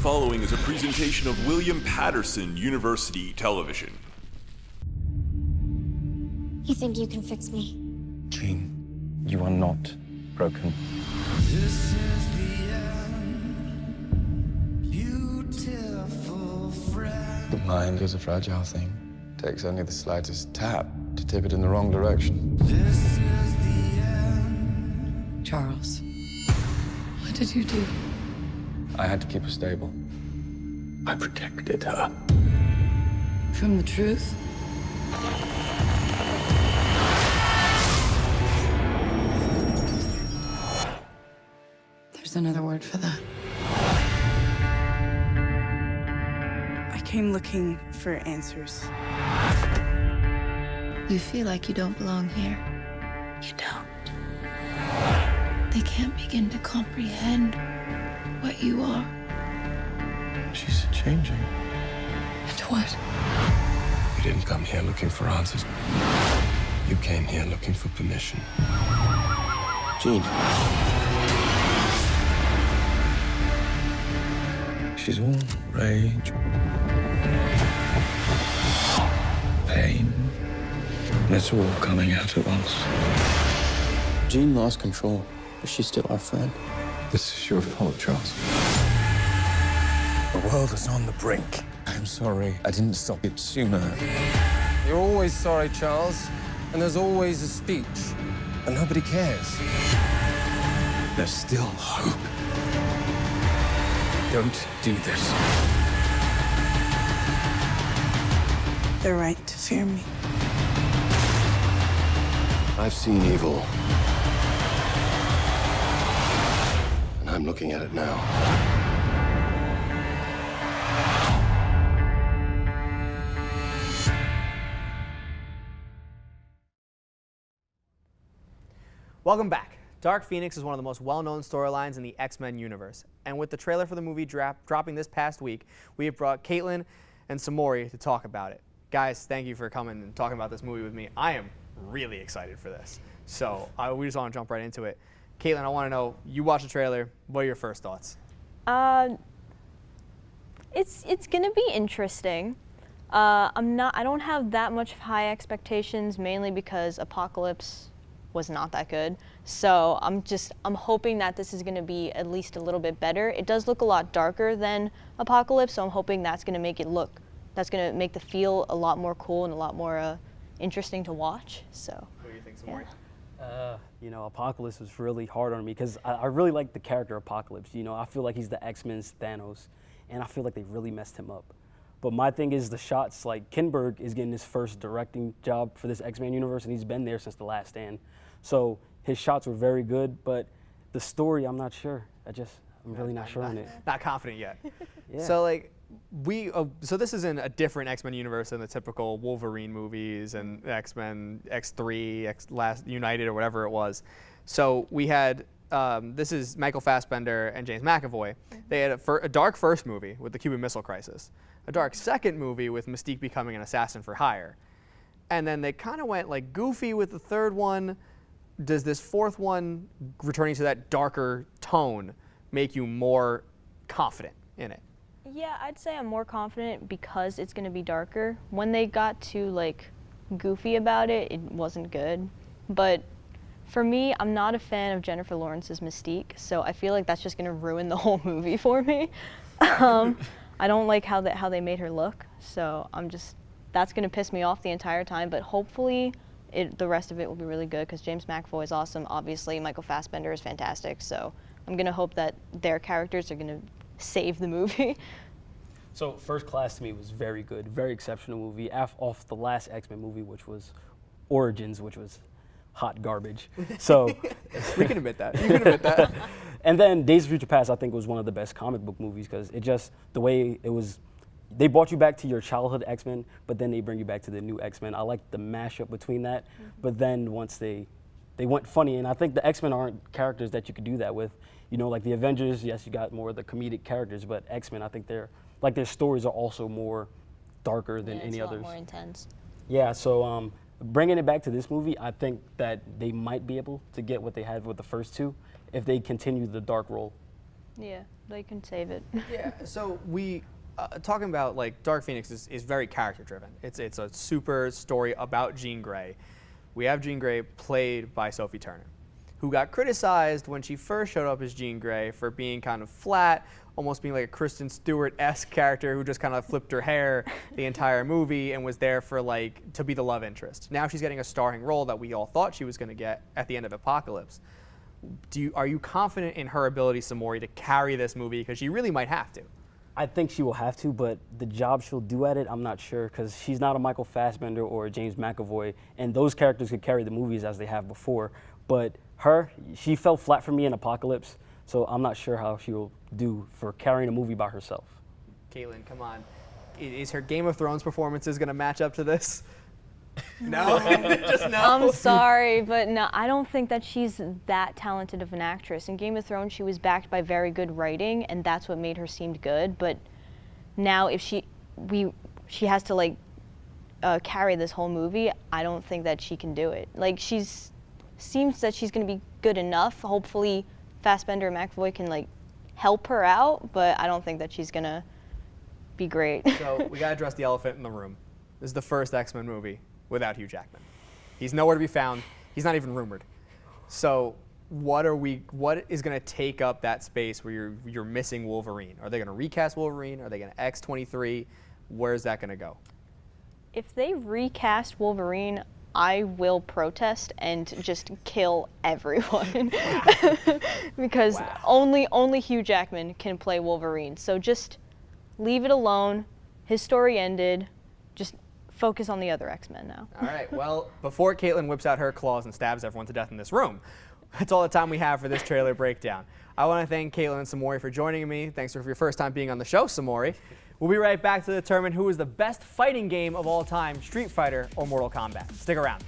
following is a presentation of William Patterson University Television. You think you can fix me? Jean, you are not broken. This is the end, beautiful friend. The mind is a fragile thing. Takes only the slightest tap to tip it in the wrong direction. This is the end. Charles, what did you do? I had to keep her stable. I protected her. From the truth? There's another word for that. I came looking for answers. You feel like you don't belong here. You don't. They can't begin to comprehend what you are. She's changing. And what? You didn't come here looking for answers. You came here looking for permission. Jean. She's all rage, pain, and it's all coming out at once. Jean lost control, but she's still our friend. This is your fault, Charles. The world is on the brink. I'm sorry I didn't stop it sooner. You're always sorry, Charles, and there's always a speech, and nobody cares. There's still hope. Don't do this. They're right to fear me. I've seen evil. And I'm looking at it now. Welcome back. Dark Phoenix is one of the most well-known storylines in the X-Men universe. And with the trailer for the movie dropping this past week, we have brought Caitlin and Samori to talk about it. Guys, thank you for coming and talking about this movie with me. I am really excited for this. So we just want to jump right into it. Caitlin, I want to know, you watched the trailer. What are your first thoughts? It's gonna be interesting. I don't have that much high expectations, mainly because Apocalypse was not that good. So I'm hoping that this is gonna be at least a little bit better. It does look a lot darker than Apocalypse, so I'm hoping that's gonna make the feel a lot more cool and a lot more interesting to watch. So. What do you think, Samori? You know, Apocalypse was really hard on me because I really like the character Apocalypse. You know, I feel like he's the X-Men's Thanos, and I feel like they really messed him up. But my thing is the shots, like Kinberg is getting his first directing job for this X-Men universe, and he's been there since The Last Stand. So his shots were very good, but the story, I'm not sure. I'm really not sure on it. Not confident yet. Yeah. So like, so this is in a different X-Men universe than the typical Wolverine movies and X-Men X3, United or whatever it was. So we had, this is Michael Fassbender and James McAvoy. They had a dark first movie with the Cuban Missile Crisis, a dark second movie with Mystique becoming an assassin for hire. And then they kind of went like goofy with the third one. Does this fourth one, returning to that darker tone, make you more confident in it? Yeah, I'd say I'm more confident because it's gonna be darker. When they got too like goofy about it, it wasn't good. But for me, I'm not a fan of Jennifer Lawrence's Mystique, so I feel like that's just gonna ruin the whole movie for me. I don't like how they made her look, so that's gonna piss me off the entire time. But hopefully, the rest of it will be really good because James McAvoy is awesome. Obviously, Michael Fassbender is fantastic. So I'm gonna hope that their characters are gonna save the movie. So First Class to me was very good, very exceptional movie. Off the last X-Men movie, which was Origins, which was hot garbage. So we can admit that. You can admit that. And then Days of Future Past, I think, was one of the best comic book movies because the way it was. They brought you back to your childhood X-Men, but then they bring you back to the new X-Men. I like the mashup between that, but then once they went funny, and I think the X-Men aren't characters that you could do that with. You know, like the Avengers, yes, you got more of the comedic characters, but X-Men, I think their stories are also more darker than any others. It's a lot more intense. Yeah, so bringing it back to this movie, I think that they might be able to get what they had with the first two if they continue the dark role. Yeah, they can save it. Yeah. So we talking about like Dark Phoenix is very character driven. It's a super story about Jean Grey. We have Jean Grey played by Sophie Turner, who got criticized when she first showed up as Jean Grey for being kind of flat, almost being like a Kristen Stewart-esque character who just kind of flipped her hair the entire movie and was there for like to be the love interest. Now she's getting a starring role that we all thought she was going to get at the end of Apocalypse. Are you confident in her ability, Samori, to carry this movie? Because she really might have to. I think she will have to, but the job she'll do at it, I'm not sure, because she's not a Michael Fassbender or a James McAvoy, and those characters could carry the movies as they have before. But she fell flat for me in Apocalypse, so I'm not sure how she will do for carrying a movie by herself. Caitlin, come on. Is her Game of Thrones performances going to match up to this? No? Just no? I'm sorry, but no, I don't think that she's that talented of an actress. In Game of Thrones, she was backed by very good writing, and that's what made her seem good. But now, if she has to like carry this whole movie, I don't think that she can do it. Like seems that she's going to be good enough. Hopefully, Fassbender and McAvoy can like help her out, but I don't think that she's going to be great. So we got to address the elephant in the room. This is the first X-Men movie without Hugh Jackman. He's nowhere to be found. He's not even rumored. So what is going to take up that space where you're missing Wolverine? Are they going to recast Wolverine? Are they going to X-23? Where's that going to go? If they recast Wolverine, I will protest and just kill everyone. Because only Hugh Jackman can play Wolverine. So just leave it alone. His story ended. Just focus on the other X-Men now. All right, well, before Caitlin whips out her claws and stabs everyone to death in this room, that's all the time we have for this trailer breakdown. I want to thank Caitlin and Samori for joining me. Thanks for your first time being on the show, Samori. We'll be right back to determine who is the best fighting game of all time, Street Fighter or Mortal Kombat. Stick around.